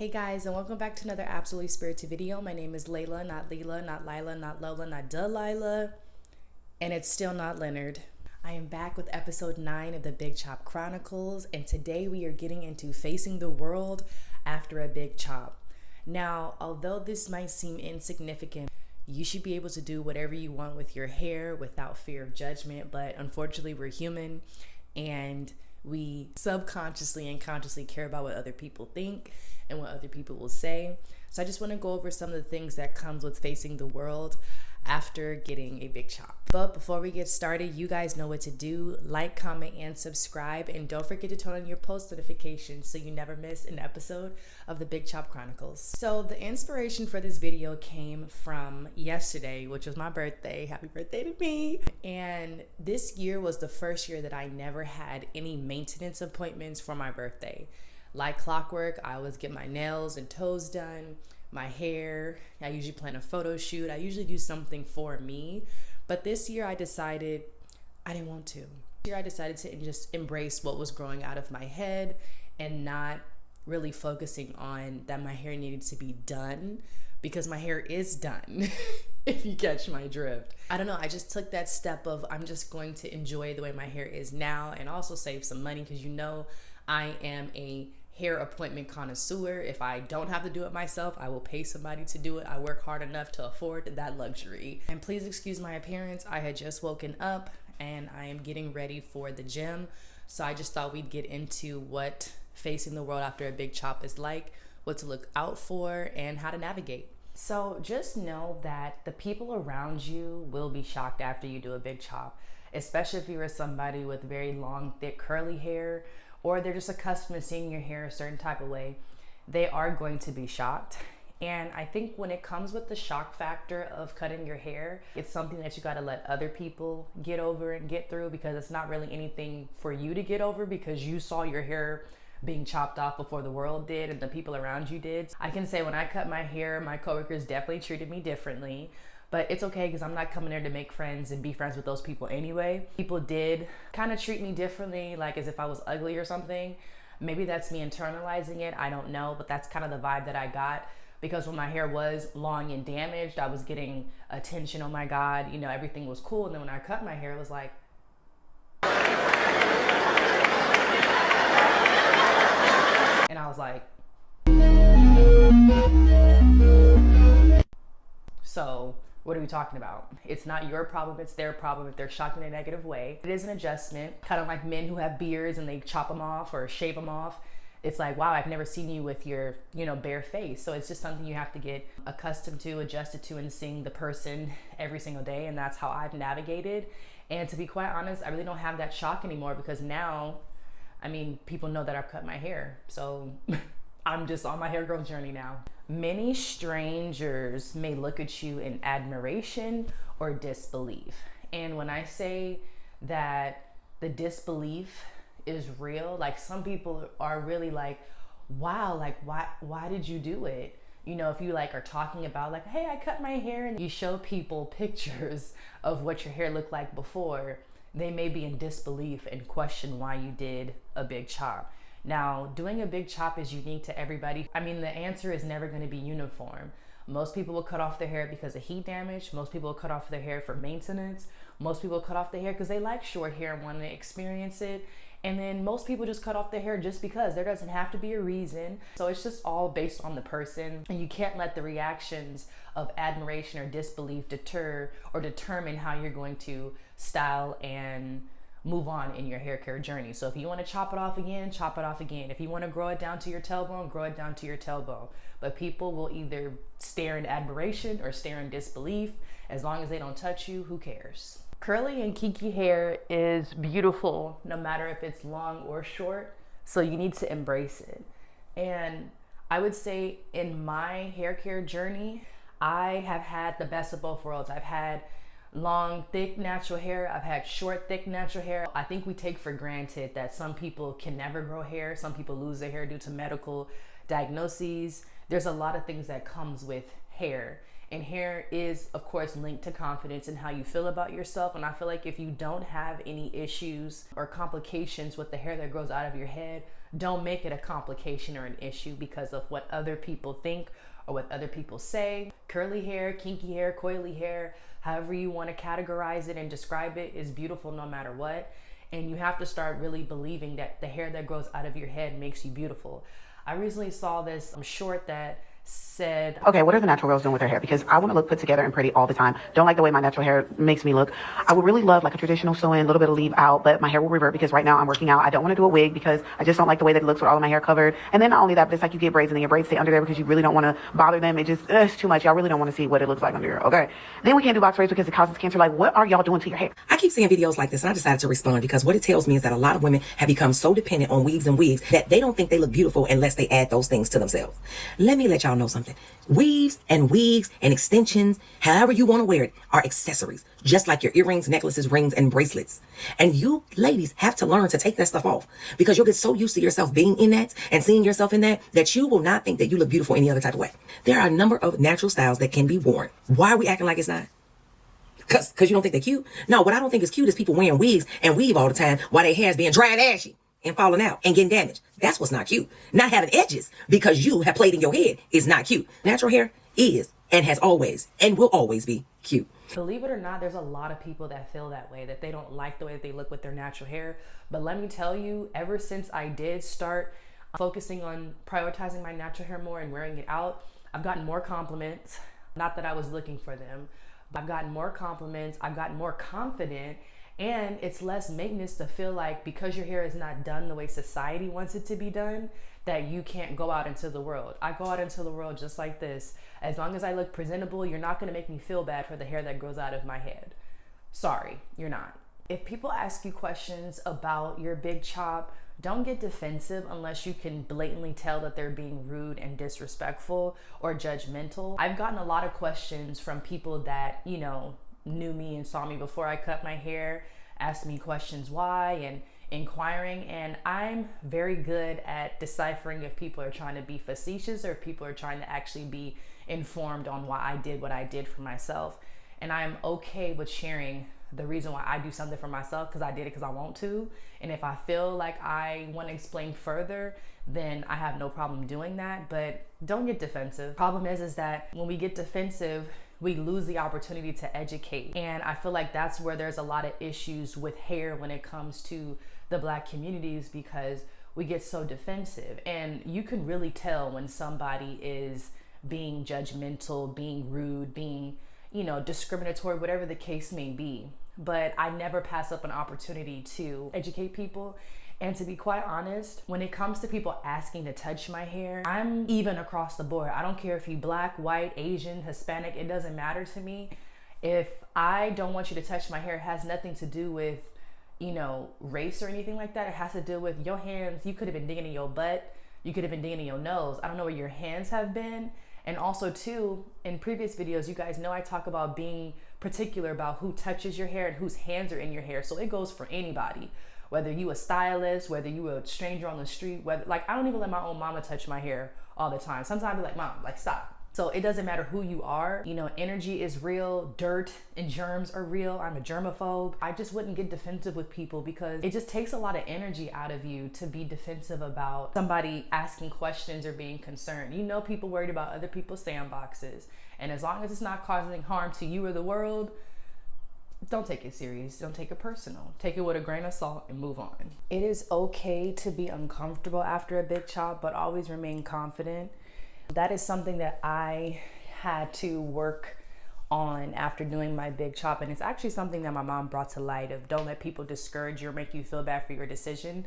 Hey guys, and welcome back to another absolutely spirited video. My name is Layla, not Leela, not Lila, not Lola, not Delilah, and it's still not Leonard. I am back with episode 9 of the Big Chop Chronicles, and today we are getting into facing the world after a big chop. Now, although this might seem insignificant, you should be able to do whatever you want with your hair without fear of judgment, but unfortunately we're human and we subconsciously and consciously care about what other people think and what other people will say. So I just want to go over some of the things that comes with facing the world after getting a big chop. But before we get started, you guys know what to do. Like, comment, and subscribe. And don't forget to turn on your post notifications so you never miss an episode of the Big Chop Chronicles. So the inspiration for this video came from yesterday, which was my birthday. Happy birthday to me. And this year was the first year that I never had any maintenance appointments for my birthday. Like clockwork, I always get my nails and toes done, my hair. I usually plan a photo shoot. I usually do something for me. But this year I decided I didn't want to. This year I decided to just embrace what was growing out of my head and not really focusing on that my hair needed to be done, because my hair is done, if you catch my drift. I don't know, I just took that step of I'm just going to enjoy the way my hair is now and also save some money, because you know I am a hair appointment connoisseur. If I don't have to do it myself, I will pay somebody to do it. I work hard enough to afford that luxury. And please excuse my appearance. I had just woken up and I am getting ready for the gym. So I just thought we'd get into what facing the world after a big chop is like, what to look out for, and how to navigate. So just know that the people around you will be shocked after you do a big chop, especially if you are somebody with very long, thick, curly hair, or they're just accustomed to seeing your hair a certain type of way. They are going to be shocked. And I think when it comes with the shock factor of cutting your hair, it's something that you gotta let other people get over and get through, because it's not really anything for you to get over, because you saw your hair being chopped off before the world did and the people around you did. I can say when I cut my hair, my coworkers definitely treated me differently. But it's okay, because I'm not coming there to make friends and be friends with those people anyway. People did kind of treat me differently, like as if I was ugly or something. Maybe that's me internalizing it, I don't know, but that's kind of the vibe that I got. Because when my hair was long and damaged, I was getting attention, oh my God, you know, everything was cool. And then when I cut my hair, it was like, and I was like, so what are we talking about? It's not your problem, it's their problem if they're shocked in a negative way. It is an adjustment, kind of like men who have beards and they chop them off or shave them off. It's like, wow, I've never seen you with your, bare face. So it's just something you have to get accustomed to, adjusted to, and seeing the person every single day. And that's how I've navigated. And to be quite honest, I really don't have that shock anymore, because now, people know that I've cut my hair. So I'm just on my hair growth journey now. Many strangers may look at you in admiration or disbelief. And when I say that the disbelief is real, like some people are really like, wow, like why did you do it? If you are talking about like, hey, I cut my hair, and you show people pictures of what your hair looked like before, they may be in disbelief and question why you did a big chop. Now, doing a big chop is unique to everybody. The answer is never going to be uniform. Most people will cut off their hair because of heat damage. Most people will cut off their hair for maintenance. Most people cut off their hair because they like short hair and want to experience it. And then most people just cut off their hair just because. There doesn't have to be a reason. So it's just all based on the person. And you can't let the reactions of admiration or disbelief deter or determine how you're going to style and move on in your hair care journey. So if you want to chop it off again, chop it off again. If you want to grow it down to your tailbone, grow it down to your tailbone. But people will either stare in admiration or stare in disbelief. As long as they don't touch you, who cares? Curly and kinky hair is beautiful, no matter if it's long or short. So you need to embrace it. And I would say in my hair care journey, I have had the best of both worlds. I've had long, thick, natural hair. I've had short, thick, natural hair. I think we take for granted that some people can never grow hair. Some people lose their hair due to medical diagnoses. There's a lot of things that comes with hair. And hair is, of course, linked to confidence and how you feel about yourself. And I feel like if you don't have any issues or complications with the hair that grows out of your head, don't make it a complication or an issue because of what other people think or what other people say. Curly hair, kinky hair, coily hair, however you want to categorize it and describe it, is beautiful no matter what. And you have to start really believing that the hair that grows out of your head makes you beautiful. I recently saw this short that said, okay, what are the natural girls doing with their hair? Because I want to look put together and pretty all the time. Don't like the way my natural hair makes me look. I would really love like a traditional sew-in, a little bit of leave out, but my hair will revert because right now I'm working out. I don't want to do a wig because I just don't like the way that it looks with all of my hair covered. And then not only that, but it's like you get braids and then your braids stay under there because you really don't want to bother them. It's too much. Y'all really don't want to see what it looks like under here. Okay. Then we can't do box braids because it causes cancer. Like, what are y'all doing to your hair? I keep seeing videos like this and I decided to respond because what it tells me is that a lot of women have become so dependent on weaves and wigs that they don't think they look beautiful unless they add those things to themselves. Let me let y'all know something. Weaves and wigs and extensions, however you want to wear it, are accessories, just like your earrings, necklaces, rings, and bracelets. And you ladies have to learn to take that stuff off because you'll get so used to yourself being in that and seeing yourself in that you will not think that you look beautiful any other type of way. There are a number of natural styles that can be worn. Why are we acting like it's not? Because you don't think they're cute? No, what I don't think is cute is people wearing wigs and weave all the time while their hair's being dry and ashy and falling out and getting damaged. That's what's not cute. Not having edges because you have played in your head is not cute. Natural hair is and has always and will always be cute. Believe it or not, there's a lot of people that feel that way, that they don't like the way that they look with their natural hair. But let me tell you, ever since I did start focusing on prioritizing my natural hair more and wearing it out, I've gotten more compliments. Not that I was looking for them, but I've gotten more compliments. I've gotten more confident. And it's less maintenance to feel like because your hair is not done the way society wants it to be done, that you can't go out into the world. I go out into the world just like this. As long as I look presentable, you're not gonna make me feel bad for the hair that grows out of my head. Sorry, you're not. If people ask you questions about your big chop, don't get defensive unless you can blatantly tell that they're being rude and disrespectful or judgmental. I've gotten a lot of questions from people that, knew me and saw me before I cut my hair, asked me questions why and inquiring, and I'm very good at deciphering if people are trying to be facetious or if people are trying to actually be informed on why I did what I did for myself. And I'm okay with sharing the reason why I do something for myself because I did it because I want to. And if I feel like I want to explain further, then I have no problem doing that. But don't get defensive. Problem is that when we get defensive, we lose the opportunity to educate. And I feel like that's where there's a lot of issues with hair when it comes to the Black communities, because we get so defensive. And you can really tell when somebody is being judgmental, being rude, being, discriminatory, whatever the case may be. But I never pass up an opportunity to educate people. And to be quite honest, when it comes to people asking to touch my hair, I'm even across the board. I don't care if you're Black, white, Asian, Hispanic, it doesn't matter to me. If I don't want you to touch my hair, it has nothing to do with, race or anything like that. It has to do with your hands. You could have been digging in your butt. You could have been digging in your nose. I don't know where your hands have been. And also too, in previous videos, you guys know I talk about being particular about who touches your hair and whose hands are in your hair. So it goes for anybody. Whether you a stylist, whether you a stranger on the street, I don't even let my own mama touch my hair all the time. Sometimes I be like, Mom, stop. So it doesn't matter who you are. Energy is real, dirt and germs are real. I'm a germaphobe. I just wouldn't get defensive with people because it just takes a lot of energy out of you to be defensive about somebody asking questions or being concerned. People worried about other people's sandboxes. And as long as it's not causing harm to you or the world, don't take it serious. Don't take it personal. Take it with a grain of salt and move on. It is okay to be uncomfortable after a big chop, but always remain confident. That is something that I had to work on after doing my big chop. And it's actually something that my mom brought to light of don't let people discourage you or make you feel bad for your decision.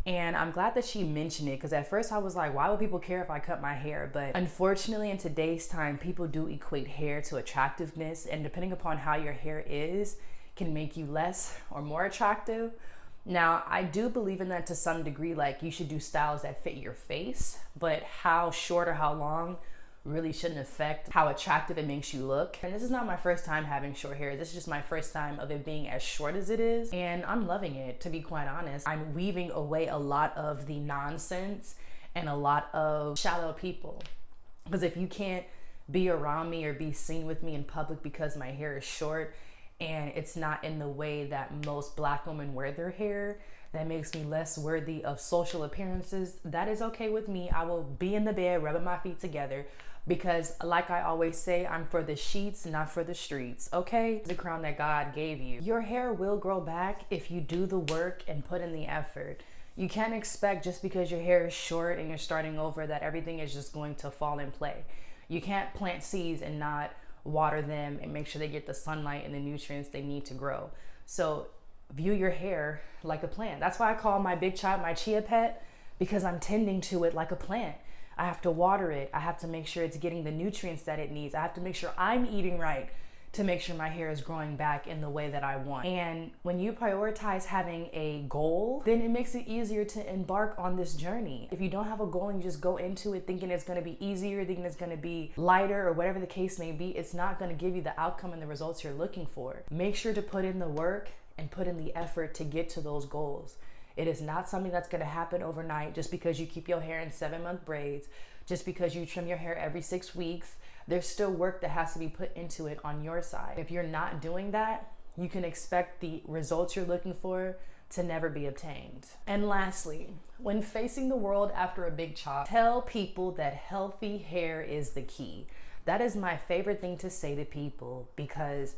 And I'm glad that she mentioned it because at first I was like, why would people care if I cut my hair? But unfortunately, in today's time, people do equate hair to attractiveness. And depending upon how your hair is, can make you less or more attractive. Now, I do believe in that to some degree, like you should do styles that fit your face, but how short or how long really shouldn't affect how attractive it makes you look. And this is not my first time having short hair. This is just my first time of it being as short as it is. And I'm loving it, to be quite honest. I'm weaving away a lot of the nonsense and a lot of shallow people. Because if you can't be around me or be seen with me in public because my hair is short and it's not in the way that most Black women wear their hair, that makes me less worthy of social appearances, that is okay with me. I will be in the bed rubbing my feet together because, like I always say, I'm for the sheets, not for the streets, okay? The crown that God gave you. Your hair will grow back if you do the work and put in the effort. You can't expect just because your hair is short and you're starting over that everything is just going to fall in play. You can't plant seeds and not water them and make sure they get the sunlight and the nutrients they need to grow. So view your hair like a plant. That's why I call my big chop my chia pet, because I'm tending to it like a plant. I have to water it. I have to make sure it's getting the nutrients that it needs. I have to make sure I'm eating right to make sure my hair is growing back in the way that I want. And when you prioritize having a goal, then it makes it easier to embark on this journey. If you don't have a goal and you just go into it thinking it's gonna be easier, thinking it's gonna be lighter, or whatever the case may be, it's not gonna give you the outcome and the results you're looking for. Make sure to put in the work and put in the effort to get to those goals. It is not something that's gonna happen overnight just because you keep your hair in 7-month braids, just because you trim your hair every 6 weeks. There's still work that has to be put into it on your side. If you're not doing that, you can expect the results you're looking for to never be obtained. And lastly, when facing the world after a big chop, tell people that healthy hair is the key. That is my favorite thing to say to people, because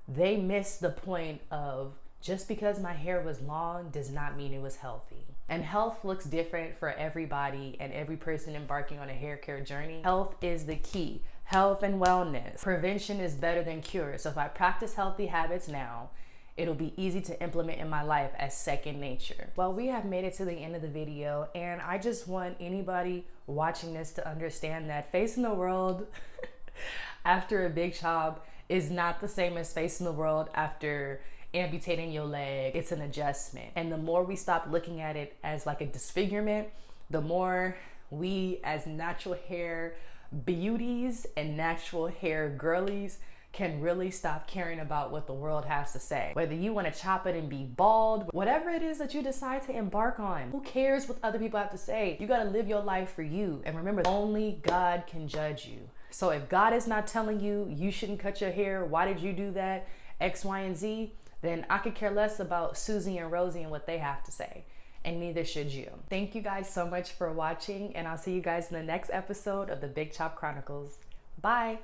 they miss the point of just because my hair was long does not mean it was healthy. And health looks different for everybody and every person embarking on a hair care journey. Health is the key. Health and wellness. Prevention is better than cure. So if I practice healthy habits now, it'll be easy to implement in my life as second nature. Well, we have made it to the end of the video, and I just want anybody watching this to understand that facing the world after a big chop is not the same as facing the world after amputating your leg. It's an adjustment. And the more we stop looking at it as like a disfigurement, the more we as natural hair beauties and natural hair girlies can really stop caring about what the world has to say. Whether you want to chop it and be bald, whatever it is that you decide to embark on, who cares what other people have to say? You got to live your life for you. And remember, only God can judge you. So if God is not telling you you shouldn't cut your hair, why did you do that, X, Y, and Z, then I could care less about Susie and Rosie and what they have to say. And neither should you. Thank you guys so much for watching, and I'll see you guys in the next episode of the Big Chop Chronicles. Bye.